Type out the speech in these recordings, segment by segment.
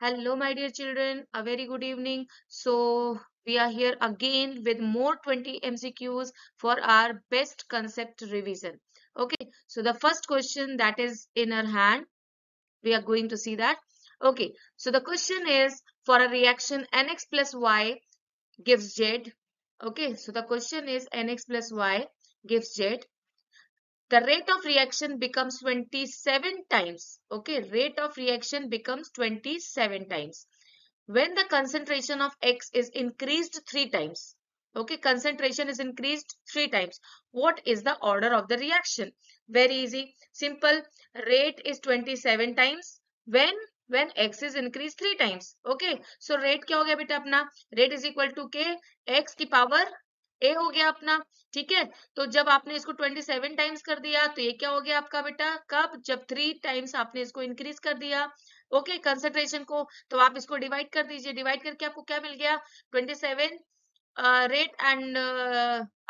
Hello, my dear children. A very good evening. So, we are here again with more 20 MCQs for our best concept revision. Okay, so the first question that is in our hand, we are going to see that. Okay, so the question is for a reaction Nx plus Y gives Z. Okay, so the question is Nx plus Y gives Z. The rate of reaction becomes 27 times. Okay, rate of reaction becomes 27 times when the concentration of X is increased 3 times. Okay, concentration is increased 3 times. What is the order of the reaction? Very easy, simple. Rate is 27 times when X is increased 3 times. Okay, so rate क्या हो गया बेटा अपना? Rate is equal to K X की power A हो गया अपना. ठीक है, तो जब आपने इसको 27 टाइम्स कर दिया तो ये क्या हो गया आपका बेटा? कब? जब 3 टाइम्स आपने इसको इंक्रीज कर दिया. ओके, कंसंट्रेशन को. तो आप इसको डिवाइड कर दीजिए. डिवाइड करके आपको क्या मिल गया? 27 rate and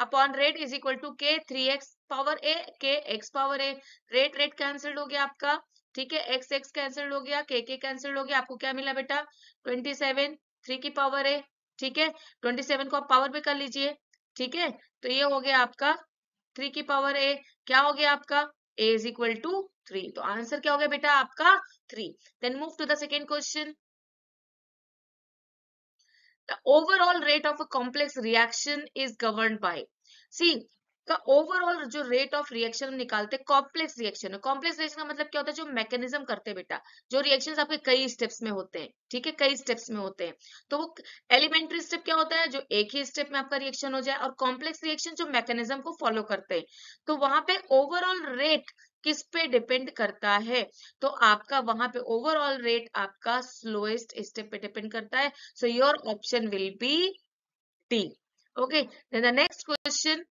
upon rate is equal to k 3x power a k x power a. Rate rate cancelled हो गया आपका. ठीक है, एक्स एक्स कैंसिल्ड हो गया, के कैंसिल्ड हो गया. आपको क्या मिला बेटा? 27 3 की पावर ए. ठीक है, 27 को आप पावर में कर लीजिए. ठीक है, तो ये हो गया आपका 3 की पावर ए. क्या हो गया आपका? a is equal to 3. तो आंसर क्या हो गया बेटा आपका? 3. Then move to the second question. The overall rate of a complex reaction is governed by. See, का ओवरऑल जो रेट ऑफ रिएक्शन हम निकालते हैं कॉम्प्लेक्स रिएक्शन है. कॉम्प्लेक्स रिएक्शन का मतलब क्या होता है? जो मैकेनिज्म करते हैं बेटा, जो रिएक्शंस आपके कई स्टेप्स में होते हैं. ठीक है, कई स्टेप्स में होते हैं. तो वो एलिमेंट्री स्टेप क्या होता है? जो एक ही स्टेप में आपका रिएक्शन हो जाए. और कॉम्प्लेक्स रिएक्शन जो मैकेनिज्म को फॉलो करते हैं. तो वहां पे ओवरऑल रेट किस पे डिपेंड करता है? तो आपका वहां पे ओवरऑल रेट आपका स्लोएस्ट स्टेप पे डिपेंड करता है. So your option will be D. Okay. Then the next question.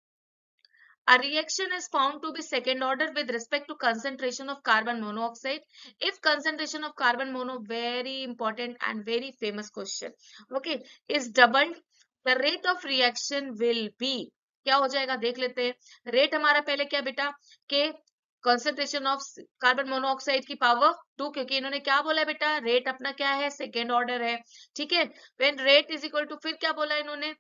A reaction is found to be second order with respect to concentration of carbon monoxide. If concentration of carbon mono, very important and very famous question. Okay, is doubled, the rate of reaction will be. क्या हो जाएगा देख लेते हैं. Rate हमारा पहले क्या बेटा? के कंसंट्रेशन ऑफ कार्बन मोनोऑक्साइड की पावर 2, क्योंकि इन्होंने क्या बोला बेटा? रेट अपना क्या है? सेकेंड ऑर्डर है. ठीक है, when rate is equal to, फिर क्या बोला इन्होंने?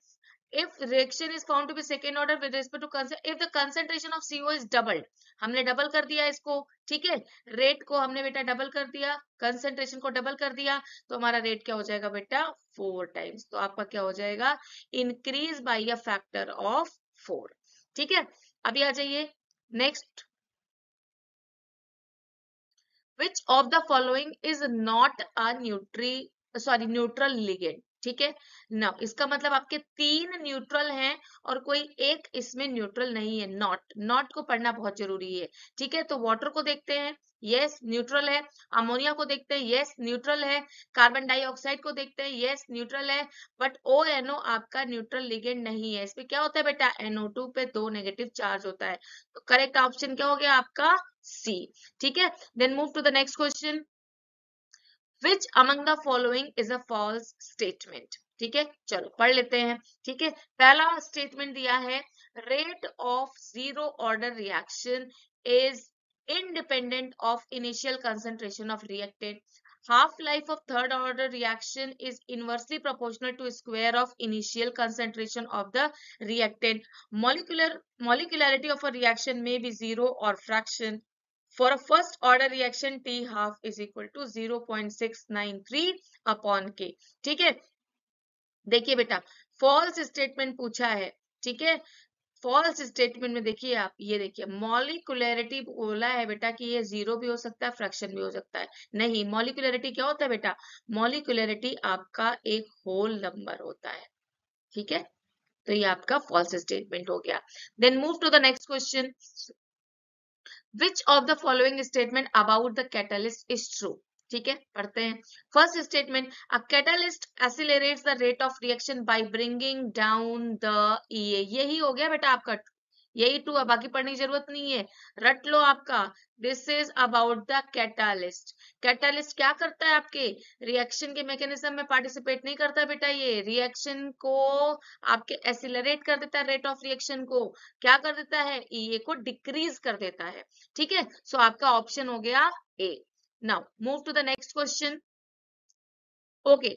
if reaction is found to be second order with respect to if the concentration of CO is doubled. हमने डबल कर दिया इसको. ठीक है, रेट को हमने बेटा डबल कर दिया, कंसंट्रेशन को डबल कर दिया, तो हमारा रेट क्या हो जाएगा बेटा? 4 टाइम्स. तो आपका क्या हो जाएगा? Increase by a factor of 4. ठीक है, अभी आ जाइए next. Which of the following is not a neutral ligand? ठीक है ना, इसका मतलब आपके 3 न्यूट्रल हैं और कोई एक इसमें न्यूट्रल नहीं है. नॉट को पढ़ना बहुत जरूरी है. ठीक है, तो वाटर को देखते हैं, यस न्यूट्रल है. अमोनिया को देखते हैं, यस न्यूट्रल है. कार्बन डाइऑक्साइड को देखते हैं, यस न्यूट्रल है. बट ONO आपका न्यूट्रल लिगेंड नहीं है. इसमें क्या होता है बेटा? NO2 पे 2 नेगेटिव चार्ज होता है. तो करेक्ट ऑप्शन क्या हो गया आपका? C. ठीक है, then move to the next question. Which among the following is a false statement? ठीक है, चलो पढ़ लेते हैं. ठीक है, पहला स्टेटमेंट दिया है, rate of zero order reaction is independent of initial concentration of reactant. Half life of third order reaction is inversely proportional to square of initial concentration of the reactant. Molecularity of a reaction may be zero or fraction. For a first order reaction, T half is equal to 0.693 upon K. ठीक है, देखिए बेटा, false statement पूछा है. ठीक है, false statement में देखिए आप, ये देखिए मॉलिक्युलरिटी बोला है बेटा कि ये जीरो भी हो सकता है, फ्रैक्शन भी हो सकता है. नहीं, मॉलिक्युलरिटी क्या होता है बेटा? मॉलिक्युलरिटी आपका एक होल नंबर होता है. ठीक है, तो ये आपका फॉल्स स्टेटमेंट हो गया. Then move to the next question. Which of the following statement about the catalyst is true? ठीक है, पढ़ते हैं. First statement, a catalyst accelerates the rate of reaction by bringing down the EA. यही हो गया बेटा आपका, यही टू है, बाकी पढ़ने की जरूरत नहीं है, रट लो आपका. This is about the catalyst. Catalyst क्या करता है? आपके रिएक्शन के मैकेनिज्म में पार्टिसिपेट नहीं करता बेटा. ये रिएक्शन को आपके एसिलरेट कर देता है, रेट ऑफ रिएक्शन को क्या कर देता है? EA को डिक्रीज कर देता है. ठीक है, सो आपका ऑप्शन हो गया A. Now move to the next question. Okay,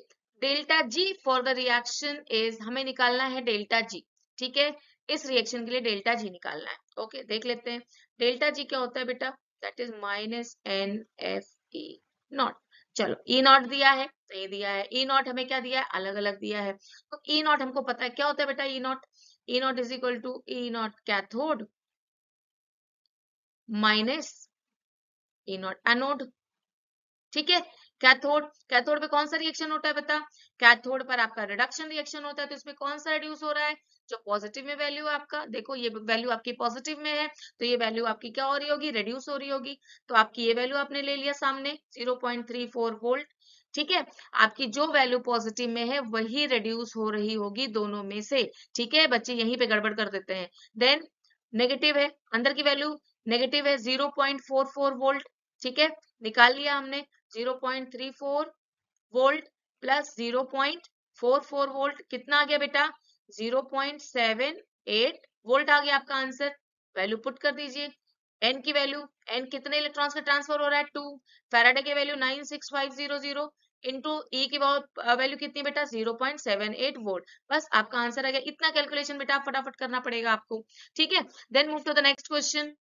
delta G for the reaction is, हमें निकालना है डेल्टा जी, ठीक है, इस रिएक्शन के लिए डेल्टा जी निकालना है। ओके, देख लेते हैं डेल्टा जी क्या होता है बेटा, that is minus n F E not. चलो ई नॉट दिया है तो ये दिया है, ई नॉट हमें क्या दिया है, अलग अलग दिया है, तो ई नॉट हमको पता है क्या होता है बेटा, E naught is equal to E naught cathode minus E naught anode, ठीक है। कैथोड, कैथोड पे कौन सा रिएक्शन होता है बता, कैथोड पर आपका रिडक्शन रिएक्शन होता है, तो इसमें कौन सा रिड्यूस हो रहा है, जो पॉजिटिव में वैल्यू है आपका, देखो ये वैल्यू आपकी पॉजिटिव में है, तो ये वैल्यू आपकी क्या हो रही होगी, रिड्यूस हो रही होगी, तो आपकी ये वैल्यू आपने ले लिया सामने 0.34 वोल्ट, ठीक है। आपकी जो वैल्यू पॉजिटिव में है वही रिड्यूस हो रही होगी दोनों में से, ठीक है बच्चे, यहीं पे गड़बड़ कर देते हैं। देन नेगेटिव है, अंदर की वैल्यू नेगेटिव है 0.44 वोल्ट, ठीक है, निकाल लिया हमने 0.34 वोल्ट प्लस 0.44 वोल्ट कितना आ गया बेटा, 0.78 वोल्ट आ गया आपका आंसर। वैल्यू पुट कर दीजिए, एन की वैल्यू, एन कितने इलेक्ट्रॉन्स का ट्रांसफर हो रहा है 2, फैराडे की वैल्यू 96500 इंटू ई की वैल्यू कितनी बेटा 0.78 वोल्ट, बस आपका आंसर आ गया। इतना कैलकुलेशन बेटा आप फटाफट करना पड़ेगा आपको, ठीक है। Then move to the next question,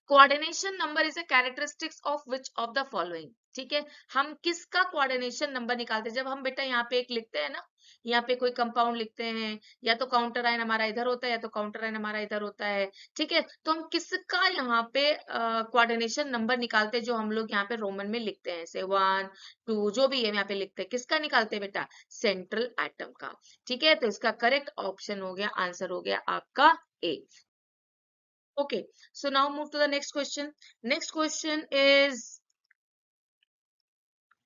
coordination number is a characteristics of which of the following, ठीक है, हम किसका कोऑर्डिनेशन नंबर निकालते हैं, जब हम बेटा यहाँ पे एक लिखते हैं ना, यहाँ पे कोई कंपाउंड लिखते हैं, या तो काउंटर आयन हमारा इधर होता है या तो काउंटर आयन हमारा इधर होता है, ठीक है, तो हम किसका यहाँ पे कोऑर्डिनेशन नंबर निकालते हैं, जो हम लोग यहाँ पे रोमन में लिखते हैं, से 1 2 जो भी है यहाँ पे लिखते हैं, किसका निकालते हैं बेटा, सेंट्रल एटम का, ठीक है, तो इसका करेक्ट ऑप्शन हो गया, आंसर हो गया आपका ए। Okay, so now move to the next question. Next question is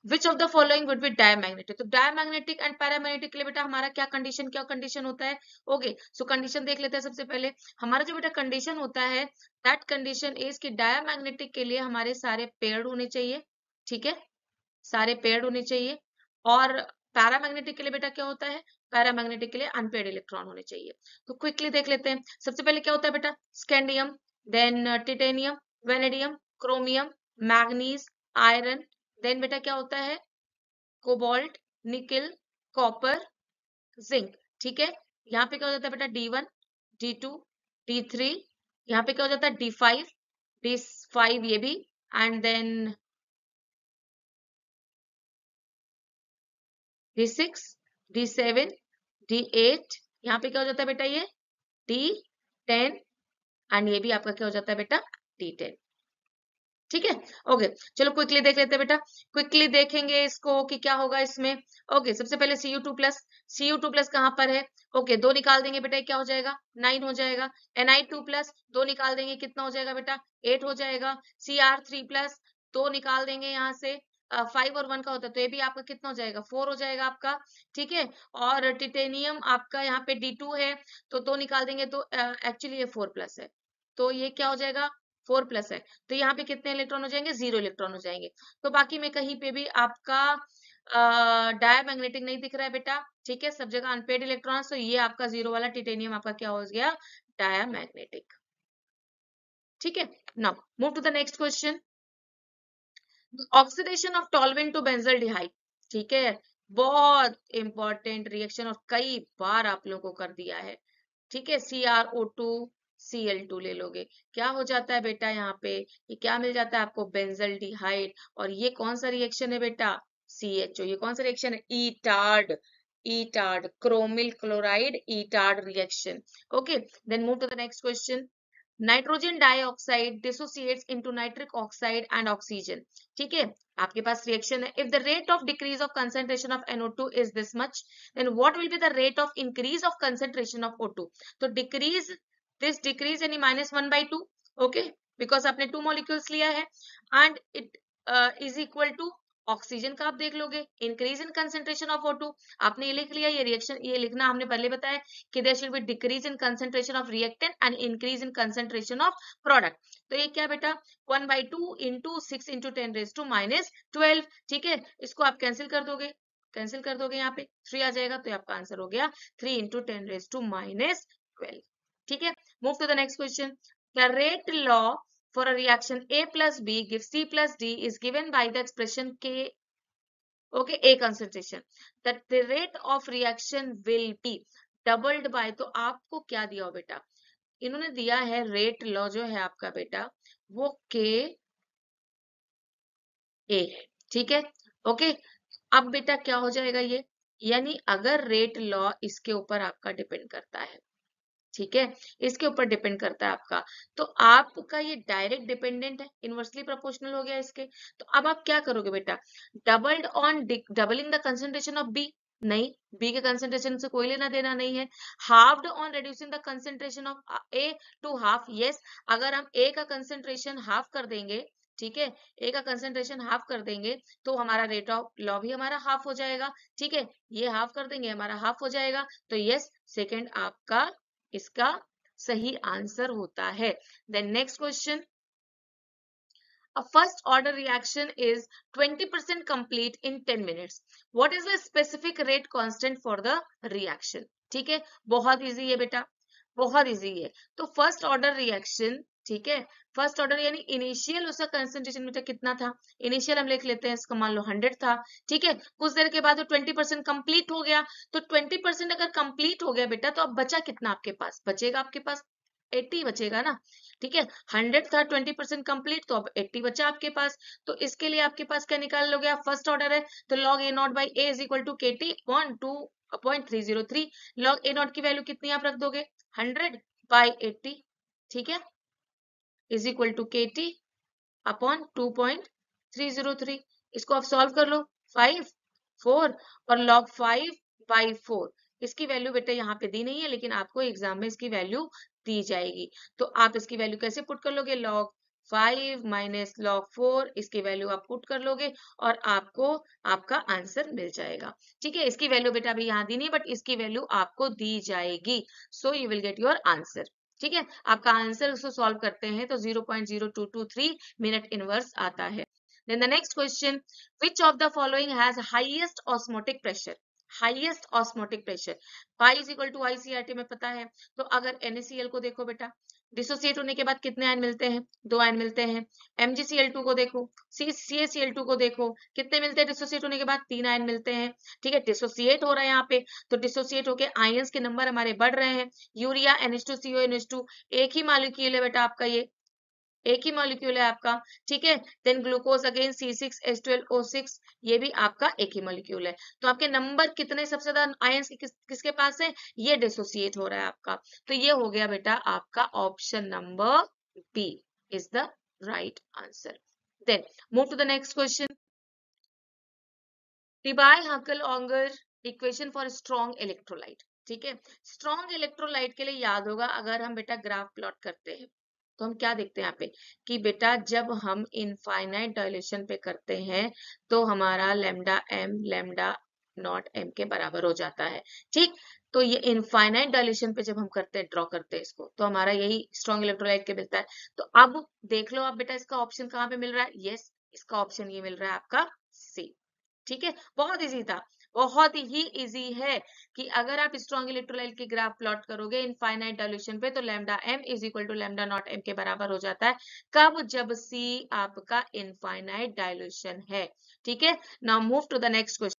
which of the following would be diamagnetic? तो diamagnetic and paramagnetic के लिए बेटा हमारा क्या कंडीशन होता है? ओके, सो कंडीशन देख लेते हैं सबसे पहले। हमारा जो बेटा कंडीशन होता है, दैट कंडीशन इज कि डायमैग्नेटिक के लिए हमारे सारे पेड़ होने चाहिए, ठीक है, सारे पेड़ होने चाहिए, और पैरामैग्नेटिक के लिए बेटा क्या होता है, पैरामैग्नेटिक के लिए अनपेड इलेक्ट्रॉन होने चाहिए। तो क्विकली देख लेते हैं, सबसे पहले क्या होता है बेटा, scandium, then titanium, vanadium, chromium, manganese, iron, then बेटा क्या होता है, कोबाल्ट, निकल, कॉपर, जिंक, ठीक है। यहाँ पे क्या हो जाता है बेटा D1, D2, D3, यहाँ पे क्या हो जाता है D5, D5 ये भी, and then D6, D7, D8, यहाँ पे क्या हो जाता है बेटा, ये D10, एंड ये भी आपका क्या हो जाता है बेटा D10, ठीक है। ओके, चलो क्विकली देख लेते हैं बेटा, क्विकली देखेंगे इसको कि क्या होगा इसमें। ओके, सबसे पहले Cu2 प्लस, Cu2 प्लस कहाँ पर है, ओके, दो निकाल देंगे बेटा, क्या हो जाएगा 9 हो जाएगा। Ni2 प्लस दो निकाल देंगे, कितना हो जाएगा बेटा 8 हो जाएगा। Cr3 प्लस दो निकाल देंगे यहाँ से, 5 और 1 का होता है, तो ये भी आपका कितना हो जाएगा 4 हो जाएगा आपका, ठीक है। और टिटेनियम आपका यहाँ पे D2 है, तो दो निकाल देंगे, तो एक्चुअली ये 4 प्लस है, तो ये क्या हो जाएगा 4 प्लस है, तो यहाँ पे कितने इलेक्ट्रॉन हो जाएंगे 0 इलेक्ट्रॉन हो जाएंगे। तो बाकी में कहीं पे भी आपका डायमैग्नेटिक नहीं दिख रहा है बेटा, ठीक है, सब जगह अनपेड इलेक्ट्रॉन्स, तो ये आपका 0 वाला टिटेनियम आपका क्या हो गया, डायमैग्नेटिक, ठीक है। Now move to the next question, oxidation of toluene to benzaldehyde, ठीक है, बहुत इंपॉर्टेंट रिएक्शन और कई बार आप लोगों को कर दिया है, ठीक है। CrO2 Cl2 ले लोगे, क्या हो जाता है बेटा यहाँ पे, ये क्या मिल जाता है आपको, बेंजल्डिहाइड, और ये कौन सा रिएक्शन है बेटा, CHO, ये कौन सा रिएक्शन है, Etard, Etard chromyl chloride Etard reaction. Okay, then move to the next question, nitrogen dioxide dissociates into nitric oxide and oxygen, ठीक है, आपके पास रिएक्शन है, if the rate of decrease of concentration of NO2 is this much, then what will be the rate of increase of concentration of O2, तो decrease, this decrease यानी -1/2, okay, because आपने 2 molecules लिया है, and it is equal to oxygen का आप देख लोगे, increase in concentration of O2, आपने ये लिख लिया, ये रिएक्शन ये लिखना हमने पहले बताया कि there should be decrease in concentration of reactant and increase in concentration of product, तो ये क्या बेटा 1/2 इंटू 6 इंटू 10⁻⁻12, ठीक है, इसको आप कैंसिल कर दोगे, यहाँ पे 3 आ जाएगा, तो आपका आंसर हो गया 3 इंटू 10⁻12, ठीक है। Move to the next question, the rate law for a reaction A plus B gives C plus D is given by the expression K okay, A concentration, that the rate of reaction will be doubled by, तो आपको क्या दिया हो बेटा, इन्होंने दिया है rate law जो है आपका बेटा वो के ए है, ठीक है। ओके, अब बेटा क्या हो जाएगा ये, यानी अगर रेट लॉ इसके ऊपर आपका डिपेंड करता है, ठीक है, इसके ऊपर डिपेंड करता है आपका, तो आपका ये डायरेक्ट डिपेंडेंट है, इनवर्सली प्रोपोर्शनल हो गया इसके। तो अब आप क्या करोगे बेटा, doubled on doubling the concentration of B, नहीं, बी के कंसंट्रेशन से कोई लेना देना नहीं है। Halved on reducing the concentration of A to half, yes, अगर हम ए का कंसंट्रेशन हाफ कर देंगे, ठीक है, ए का कंसंट्रेशन हाफ कर देंगे तो हमारा रेट ऑफ लॉ भी हमारा हाफ हो जाएगा, ठीक है, ये हाफ कर देंगे हमारा हाफ हो जाएगा, तो यस, सेकंड आपका इसका सही आंसर होता है। Then next question, a first order reaction is 20% complete in 10 minutes. What is the specific rate constant for the reaction? ठीक है, बहुत इजी है बेटा, बहुत इजी है। तो फर्स्ट ऑर्डर रिएक्शन, ठीक है, फर्स्ट ऑर्डर यानी इनिशियल उसका कंसंट्रेशन बेटा कितना था, इनिशियल हम लिख लेते हैं इसका, मान लो 100 था, ठीक है, कुछ देर के बाद वो 20% कंप्लीट हो गया, तो 20% अगर कंप्लीट हो गया बेटा तो अब बचा कितना आपके पास, बचेगा आपके पास 80 बचेगा ना, ठीक है, 100 था, 20% कंप्लीट, तो अब 80 बचा आपके पास। तो इसके लिए आपके पास क्या निकाल लोगे आप, फर्स्ट ऑर्डर है तो log a naught by a is equal to k t upon 2.303, log a naught की वैल्यू कितनी आप रख दोगे 100 बाई 80, ठीक है, is equal to k t upon 2.303, इसको आप सॉल्व कर लो, 5 4 और log 5 बाई 4, इसकी वैल्यू बेटा यहाँ पे दी नहीं है लेकिन आपको एग्जाम में इसकी वैल्यू दी जाएगी, तो आप इसकी वैल्यू कैसे पुट कर लोगे, log 5 माइनस log 4, इसकी वैल्यू आप पुट कर लोगे और आपको आपका आंसर मिल जाएगा, ठीक है, इसकी वैल्यू बेटा अभी यहाँ दी नहीं बट इसकी वैल्यू आपको दी जाएगी, so you will get your answer, ठीक है, आपका आंसर उसको सॉल्व करते हैं तो 0.0223 मिनट इनवर्स आता है। Then the next question, which of the following has highest osmotic pressure? Highest osmotic pressure, pi is equal to i C R T में पता है, तो अगर NaCl को देखो बेटा, डिसोसिएट होने के बाद कितने आयन मिलते हैं, 2 आयन मिलते हैं, MgCl2 को देखो, CaCl2 को देखो, कितने मिलते हैं डिसोसिएट होने के बाद, 3 आयन मिलते हैं, ठीक है, डिसोसिएट हो रहा है यहाँ पे, तो डिसोसिएट होके आयंस के नंबर हमारे बढ़ रहे हैं, यूरिया NH2CO NH2 एक ही मॉलिक्यूल है बेटा आपका, ये एक ही मॉलिक्यूल है आपका, ठीक है, देन ग्लूकोज अगेन C6H12O6, ये भी आपका एक ही मॉलिक्यूल है, तो आपके नंबर कितने सबसे ज्यादा आयंस किसके पास है, ये डिसोसिएट हो रहा है आपका, तो ये हो गया बेटा आपका option number B is the right answer. Then move to the next question, Debye-Huckel-Unger equation for strong electrolyte, ठीक है, स्ट्रॉन्ग इलेक्ट्रोलाइट के लिए याद होगा अगर हम बेटा ग्राफ प्लॉट करते हैं तो हम क्या देखते हैं यहाँ पे कि बेटा जब हम इनफाइनाइट डायलेशन पे करते हैं तो हमारा lambda m lambda not m के बराबर हो जाता है, ठीक, तो ये इनफाइनाइट डायलेशन पे जब हम करते हैं ड्रॉ करते हैं इसको तो हमारा यही स्ट्रॉन्ग इलेक्ट्रोलाइट के मिलता है, तो अब देख लो आप बेटा इसका ऑप्शन कहाँ पे मिल रहा है, यस, इसका ऑप्शन ये मिल रहा है आपका सी, ठीक है, बहुत इजी था, बहुत ही इजी है कि अगर आप स्ट्रॉन्ग इलेक्ट्रोलाइट की ग्राफ प्लॉट करोगे इनफाइनाइट डायल्यूशन पे तो lambda m is equal to lambda not m के बराबर हो जाता है, कब, जब सी आपका इनफाइनाइट डायल्यूशन है, ठीक है। Now move to the next question,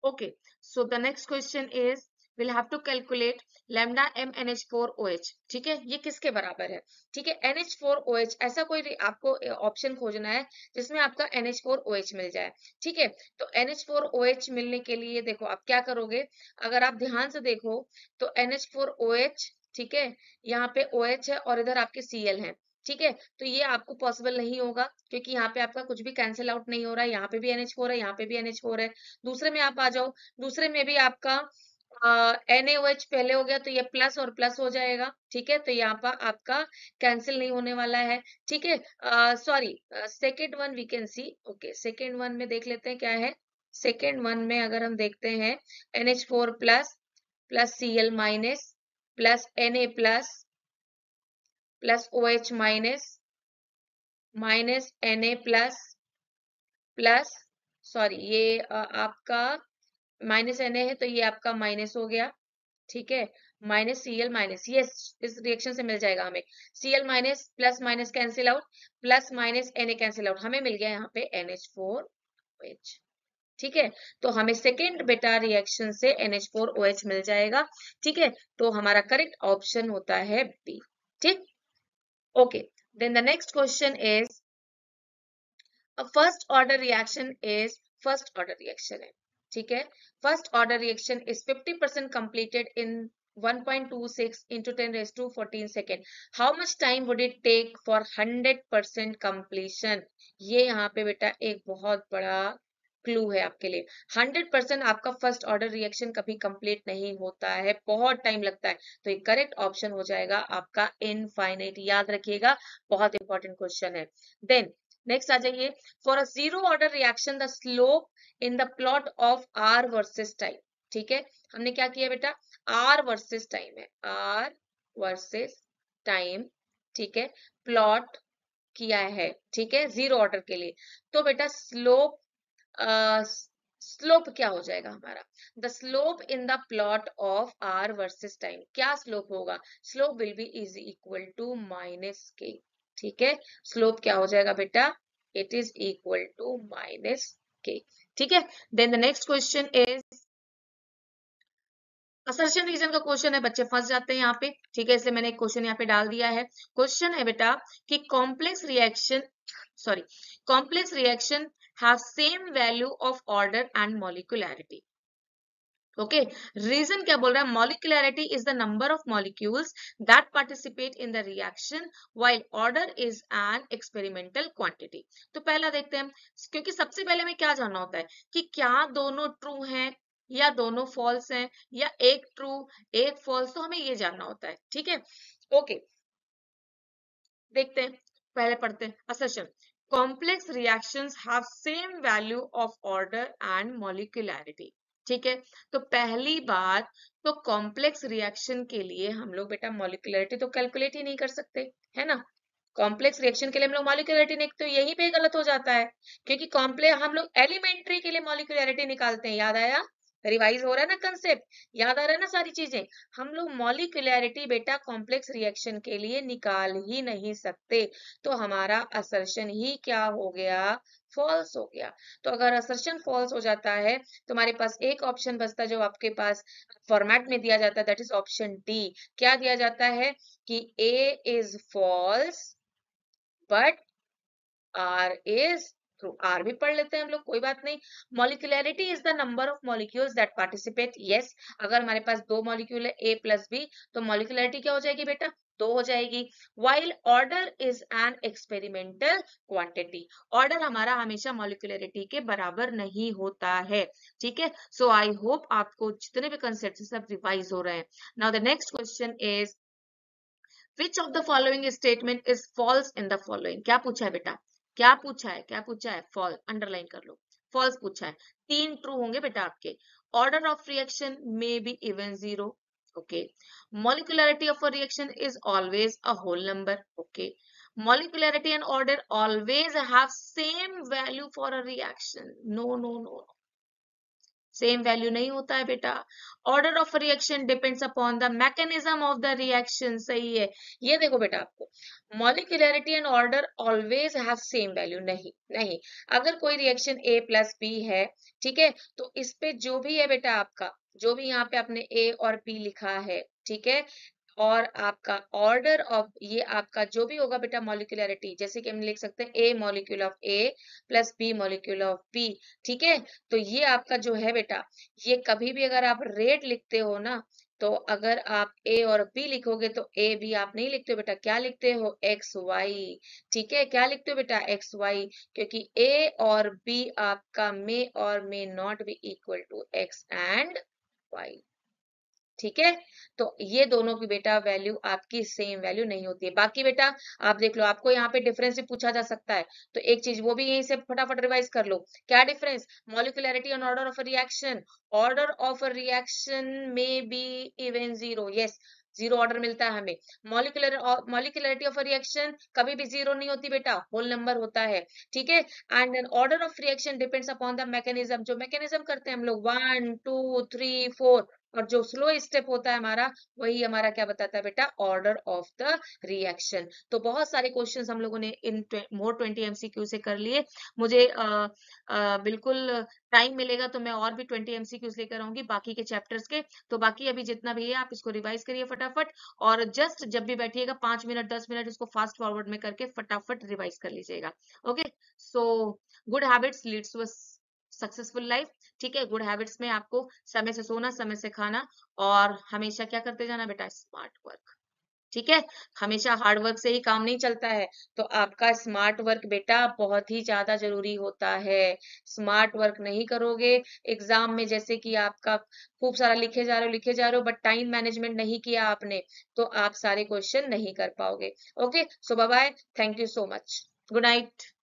okay, so the next question is we'll have to calculate lambda m NH4OH, ठीक है, ये किसके बराबर है, ठीक है, NH4OH, ऐसा कोई आपको ऑप्शन खोजना है जिसमें आपका NH4OH मिल जाए, ठीक है, तो NH4OH मिलने के लिए देखो आप क्या करोगे, अगर आप ध्यान से देखो तो NH4OH, ठीक है, यहाँ पे OH है और इधर आपके Cl है, ठीक है, तो ये आपको पॉसिबल नहीं होगा क्योंकि यहाँ पे आपका कुछ भी कैंसिल आउट नहीं हो रहा है, यहाँ पे भी NH4 है, यहाँ पे भी NH4 है, दूसरे में आप आ जाओ, दूसरे में भी आपका NaOH पहले हो गया तो ये प्लस और प्लस हो जाएगा, ठीक है, तो यहाँ पर आपका कैंसिल नहीं होने वाला है, ठीक है, sorry, second one we can see, okay, second one में देख लेते हैं क्या है, सेकेंड वन में अगर हम देखते हैं NH4 plus plus Cl minus plus Na plus plus OH minus minus Na plus plus, sorry ये आपका माइनस Na है तो ये आपका माइनस हो गया, ठीक है, माइनस Cl माइनस, ये इस रिएक्शन से मिल जाएगा हमें Cl minus plus minus cancel out, plus minus Na cancel out, हमें मिल गया यहाँ पे NH4OH, ठीक है, तो हमें सेकेंड बेटा रिएक्शन से NH4OH मिल जाएगा। ठीक है, तो हमारा करेक्ट ऑप्शन होता है बी। ठीक, okay, then the next question is first order reaction is, first order reaction है, ठीक है, first order reaction is 50% completed in 1.26 into 10 raised to 14 second. How much time would it take for 100% completion? ये यहाँ पे बेटा एक बहुत बड़ा क्लू है आपके लिए। 100% आपका फर्स्ट ऑर्डर रिएक्शन कभी कंप्लीट नहीं होता है, बहुत टाइम लगता है, तो ये करेक्ट ऑप्शन हो जाएगा आपका इनफाइनाइट। याद रखिएगा, बहुत इंपॉर्टेंट क्वेश्चन है। देन नेक्स्ट आ जाइए, for a zero order reaction the slope in the plot of R versus time. ठीक है, हमने क्या किया बेटा, आर वर्सेस टाइम है, आर वर्सेस टाइम, ठीक है, प्लॉट किया है, ठीक है, जीरो ऑर्डर के लिए। तो बेटा स्लोप, स्लोप क्या हो जाएगा हमारा, the slope in the plot of R versus time, क्या स्लोप होगा, slope will be is equal to minus k. ठीक है, स्लोप क्या हो जाएगा बेटा, it is equal to minus k. ठीक है, then the next question is assertion reason का क्वेश्चन है, बच्चे फंस जाते हैं यहाँ पे। ठीक है, इसलिए मैंने एक क्वेश्चन यहाँ पे डाल दिया है। क्वेश्चन है बेटा कि complex reaction, sorry, complex reaction have same value of order and molecularity. Okay, reason क्या बोल रहा है, molecularity is the number of molecules that participate in the reaction while order is an experimental quantity. तो पहला देखते हैं, क्योंकि सबसे पहले हमें क्या जानना होता है कि क्या दोनों ट्रू हैं या दोनों फॉल्स हैं या एक ट्रू एक फॉल्स, तो हमें ये जानना होता है। ठीक है, ओके, देखते हैं, पहले पढ़ते हैं assertion. Complex reactions have same value of order and molecularity. ठीक है, तो पहली बात, तो कॉम्प्लेक्स रिएक्शन के लिए हम लोग बेटा मॉलिक्यूलरिटी तो कैलकुलेट ही नहीं कर सकते, है ना। कॉम्प्लेक्स रिएक्शन के लिए हम लोग मॉलिक्यूलरिटी नहीं, तो यही पे गलत हो जाता है, क्योंकि कॉम्प्लेक्स हम लोग एलिमेंट्री के लिए मॉलिक्यूलरिटी निकालते हैं। याद आया, रिवाइज हो रहा है ना कंसेप्ट, याद आ रहा है ना सारी चीजें। हम लोग मॉलिक्यूलरिटी बेटा कॉम्प्लेक्स रिएक्शन के लिए निकाल ही नहीं सकते, तो हमारा असर्शन ही क्या हो गया, फॉल्स हो गया। तो अगर असर्शन फॉल्स हो जाता है तो हमारे पास एक ऑप्शन बचता है जो आपके पास फॉर्मेट में दिया जाता है, दैट इज ऑप्शन डी। क्या दिया जाता है कि A is false but R is true. R भी पढ़ लेते हैं हम लोग, कोई बात नहीं। Molecularity is the number of molecules that participate. Yes, अगर हमारे पास दो मॉलिक्यूल है ए प्लस बी, तो मॉलिक्यूलरिटी क्या हो जाएगी बेटा, दो हो जाएगी। While order is an experimental quantity, order हमारा हमेशा मॉलिक्यूलरिटी के बराबर नहीं होता है। ठीक है, सो आई होप आपको जितने भी कंसेप्ट सब रिवाइज हो रहे हैं। Now the next question is which of the following statement is falls in the following. क्या पूछा है बेटा, क्या पूछा है, क्या पूछा है, फॉल्स, अंडरलाइन कर लो, फॉल्स पूछा है। तीन ट्रू होंगे बेटा आपके। Order of reaction may be even zero, okay. Molecularity of a reaction is always a whole number, okay. Molecularity and order always have same value for a reaction, no no no, same value नहीं होता है बेटा। Order of reaction depends upon the mechanism of the reaction, सही है। ये देखो बेटा, आपको molecularity and order always have same value, नहीं नहीं। अगर कोई रिएक्शन ए प्लस बी है, ठीक है, तो इस पे जो भी है बेटा आपका, जो भी यहाँ पे आपने ए और बी लिखा है, ठीक है, और आपका ऑर्डर ऑफ ये आपका जो भी होगा बेटा मॉलिक्यूलरिटी, जैसे कि हम लिख सकते हैं a molecule of A plus B molecule of B. ठीक है, तो ये आपका जो है बेटा, ये कभी भी अगर आप रेट लिखते हो ना, तो अगर आप ए और बी लिखोगे तो ए बी आप नहीं लिखते हो बेटा, क्या लिखते हो, एक्स वाई। ठीक है, क्या लिखते हो बेटा, एक्स वाई, क्योंकि ए और बी आपका मे और may not be equal to x and y. ठीक है, तो ये दोनों की बेटा वैल्यू आपकी सेम वैल्यू नहीं होती है। बाकी बेटा आप देख लो, आपको यहाँ पे डिफरेंस भी पूछा जा सकता है, तो एक चीज वो भी यहीं से फटाफट रिवाइज कर लो। क्या difference, molecularity and order of a reaction, order of a reaction में be even zero, yes, zero order मिलता है हमें। मॉलिक्यूलरिटी ऑफ अ रिएक्शन कभी भी जीरो नहीं होती बेटा, होल नंबर होता है। ठीक है, and then order of reaction depends upon the mechanism, जो मैकेनिज्म करते हैं हम लोग 1 2 3 4, और जो स्लो स्टेप होता है हमारा, वही हमारा क्या बताता है बेटा, ऑर्डर ऑफ द रिएक्शन। तो बहुत सारे क्वेश्चंस हम लोगों ने इन मोर 20 एमसीक्यू से कर लिए। मुझे बिल्कुल टाइम मिलेगा तो मैं और भी 20 एमसीक्यूज लेकर आऊंगी बाकी के चैप्टर्स के। तो बाकी अभी जितना भी है आप इसको रिवाइज करिए फटाफट, और जस्ट जब भी बैठिएगा 5 मिनट 10 मिनट इसको फास्ट फॉरवर्ड में करके फटाफट रिवाइज कर लीजिएगा। Okay, so good habits leads to successful life. ठीक है, गुड हैबिट्स में आपको समय से सोना, समय से खाना, और हमेशा क्या करते जाना बेटा, स्मार्ट वर्क। ठीक है, हमेशा हार्ड वर्क से ही काम नहीं चलता है, तो आपका स्मार्ट वर्क बेटा बहुत ही ज्यादा जरूरी होता है। स्मार्ट वर्क नहीं करोगे एग्जाम में, जैसे कि आपका खूब सारा लिखे जा रहे हो बट टाइम मैनेजमेंट नहीं किया आपने, तो आप सारे क्वेश्चन नहीं कर पाओगे। Okay, so bye bye, thank you so much, good night.